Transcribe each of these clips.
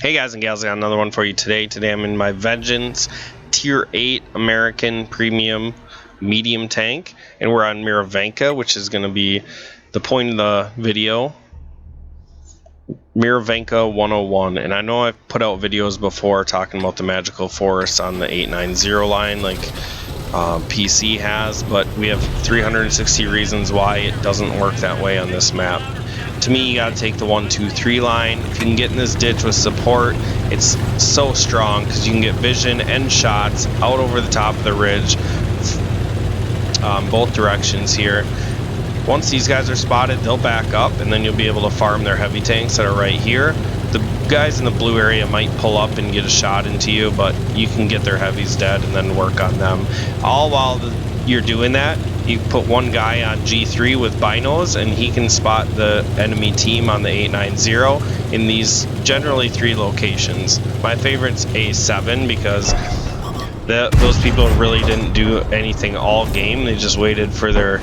Hey guys and gals, I got another one for you today. Today I'm in my Vengeance Tier 8 American Premium Medium Tank, and we're on Murovanka, which is going to be the point of the video. Murovanka 101, and I know I've put out videos before talking about the magical forest on the 890 line like PC has, but we have 360 reasons why it doesn't work that way on this map. To me, you gotta take the 1, 2, 3 line. If you can get in this ditch with support, it's so strong because you can get vision and shots out over the top of the ridge, both directions here. Once these guys are spotted, they'll back up, and then you'll be able to farm their heavy tanks that are right here. The guys in the blue area might pull up and get a shot into you, but you can get their heavies dead and then work on them. All while you're doing that, you put one guy on G3 with binos, and he can spot the enemy team on the 890 in these generally 3 locations. My favorite's A7 because those people really didn't do anything all game. They just waited for their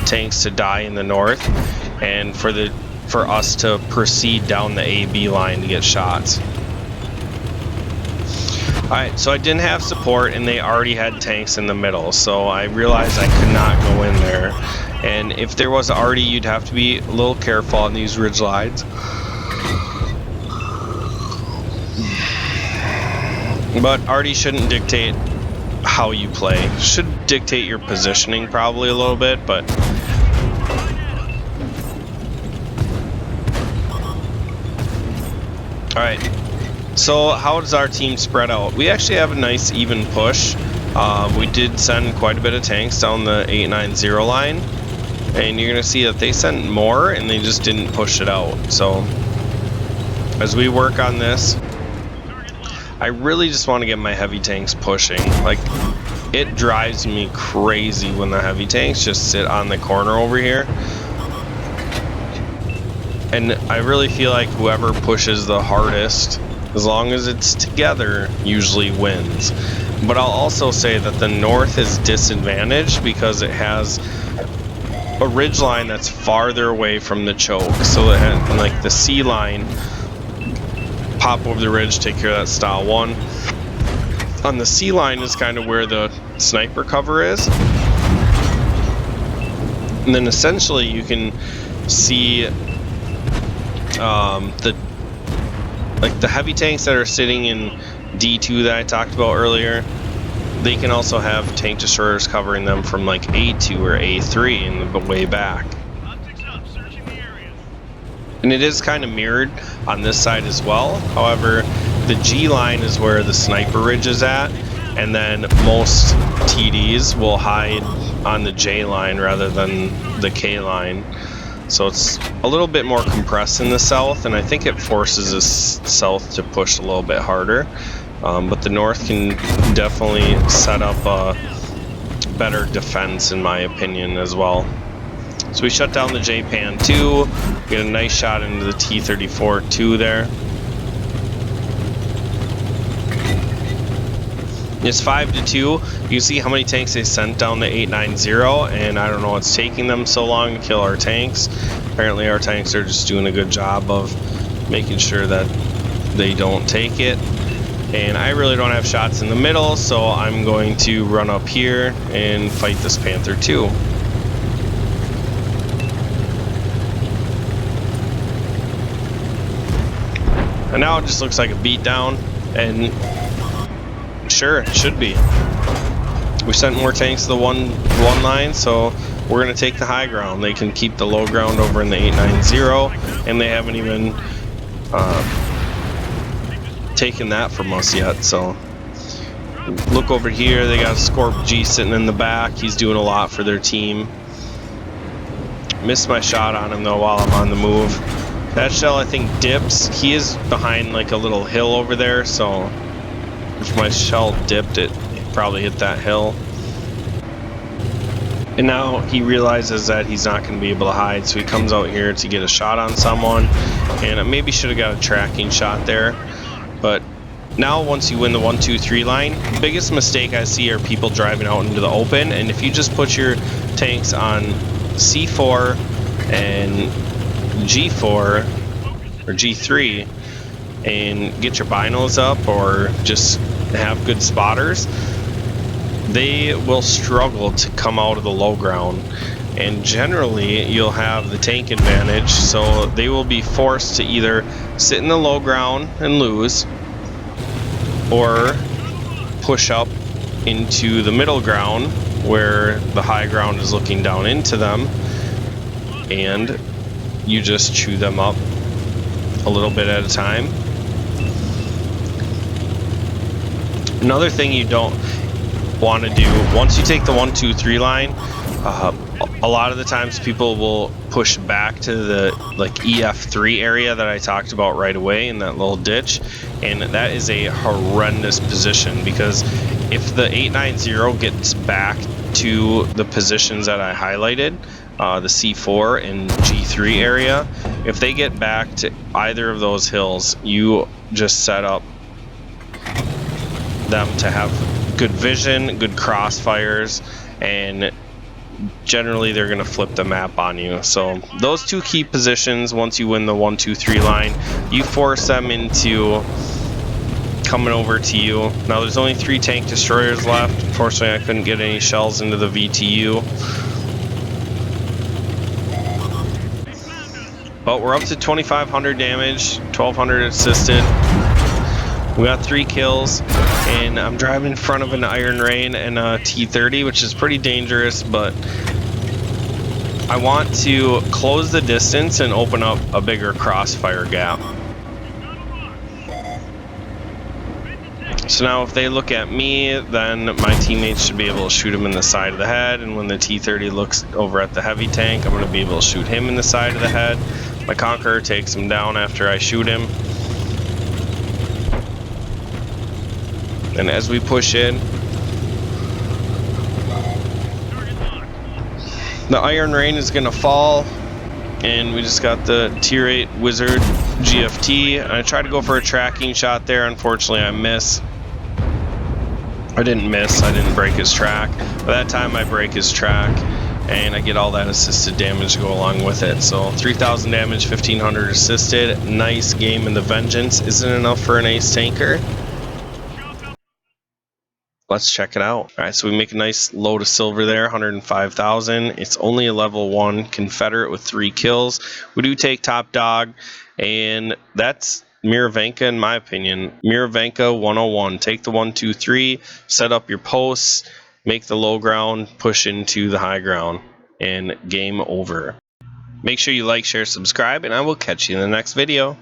tanks to die in the north, and for us to proceed down the AB line to get shots. Alright, so I didn't have support, and they already had tanks in the middle, so I realized I could not go in there. And if there was already, you'd have to be a little careful on these ridge lines. But arty shouldn't dictate how you play. Should dictate your positioning probably a little bit, but alright, so how does our team spread out? We actually have a nice even push. We did send quite a bit of tanks down the 890 line, and you're gonna see that they sent more and they just didn't push it out. So as we work on this, I really just want to get my heavy tanks pushing. Like, it drives me crazy when the heavy tanks just sit on the corner over here. And I really feel like whoever pushes the hardest, as long as it's together, usually wins. But I'll also say that the north is disadvantaged because it has a ridge line that's farther away from the choke. So it has, like, the C line, pop over the ridge, take care of that style 1. On the C line is kind of where the sniper cover is. And then essentially you can see the heavy tanks that are sitting in D2 that I talked about earlier. They can also have tank destroyers covering them from like A2 or A3 in the way back. And it is kind of mirrored on this side as well. However, the G line is where the sniper ridge is at, and then most TDs will hide on the J line rather than the K line. So it's a little bit more compressed in the south, and I think it forces the south to push a little bit harder. But the north can definitely set up a better defense, in my opinion, as well. So we shut down the J-Pan 2, get a nice shot into the T-34-2 there. It's 5-2. You can see how many tanks they sent down the 890, and I don't know what's taking them so long to kill our tanks. Apparently our tanks are just doing a good job of making sure that they don't take it. And I really don't have shots in the middle, so I'm going to run up here and fight this Panther 2. And now it just looks like a beatdown, and sure, it should be. We sent more tanks to the one line, so we're going to take the high ground. They can keep the low ground over in the 890, and they haven't even taken that from us yet. So look over here, they got Scorp G sitting in the back. He's doing a lot for their team. Missed my shot on him though while I'm on the move. That shell, I think, dips. He is behind like a little hill over there, so if my shell dipped, it probably hit that hill. And now he realizes that he's not going to be able to hide, so he comes out here to get a shot on someone. And I maybe should have got a tracking shot there. But now once you win the 1, 2, 3 line, the biggest mistake I see are people driving out into the open. And if you just put your tanks on C4 and G4 or G3, and get your binos up or just have good spotters, they will struggle to come out of the low ground. And generally you'll have the tank advantage, so they will be forced to either sit in the low ground and lose, or push up into the middle ground where the high ground is looking down into them, and you just chew them up a little bit at a time. Another thing you don't want to do, once you take the 1, 2, 3 line, a lot of the times people will push back to the like EF3 area that I talked about right away in that little ditch, and that is a horrendous position, because if the 890 gets back to the positions that I highlighted, the C4 and G3 area, if they get back to either of those hills, you just set up them to have good vision, good crossfires, and generally they're going to flip the map on you. So those two key positions, once you win the 1, 2, 3 line, you force them into coming over to you. Now there's only 3 tank destroyers left. Unfortunately I couldn't get any shells into the VTU, but we're up to 2500 damage, 1200 assisted. We got 3 kills, and I'm driving in front of an Iron Rain and a T-30, which is pretty dangerous, but I want to close the distance and open up a bigger crossfire gap. So now if they look at me, then my teammates should be able to shoot him in the side of the head, and when the T-30 looks over at the heavy tank, I'm going to be able to shoot him in the side of the head. My Conqueror takes him down after I shoot him. And as we push in, the Iron Rain is going to fall, and we just got the Tier 8 Wizard GFT. I tried to go for a tracking shot there. Unfortunately, I miss. I didn't miss. I didn't break his track. By that time, I break his track, and I get all that assisted damage to go along with it. So 3,000 damage, 1,500 assisted. Nice game in the Vengeance. Isn't enough for an ace tanker. Let's check it out. All right, so we make a nice load of silver there, 105,000. It's only a level 1 Confederate with 3 kills. We do take top dog, and that's Murovanka in my opinion. Murovanka 101. Take the 1, 2, 3, set up your posts, make the low ground, push into the high ground, and game over. Make sure you like, share, subscribe, and I will catch you in the next video.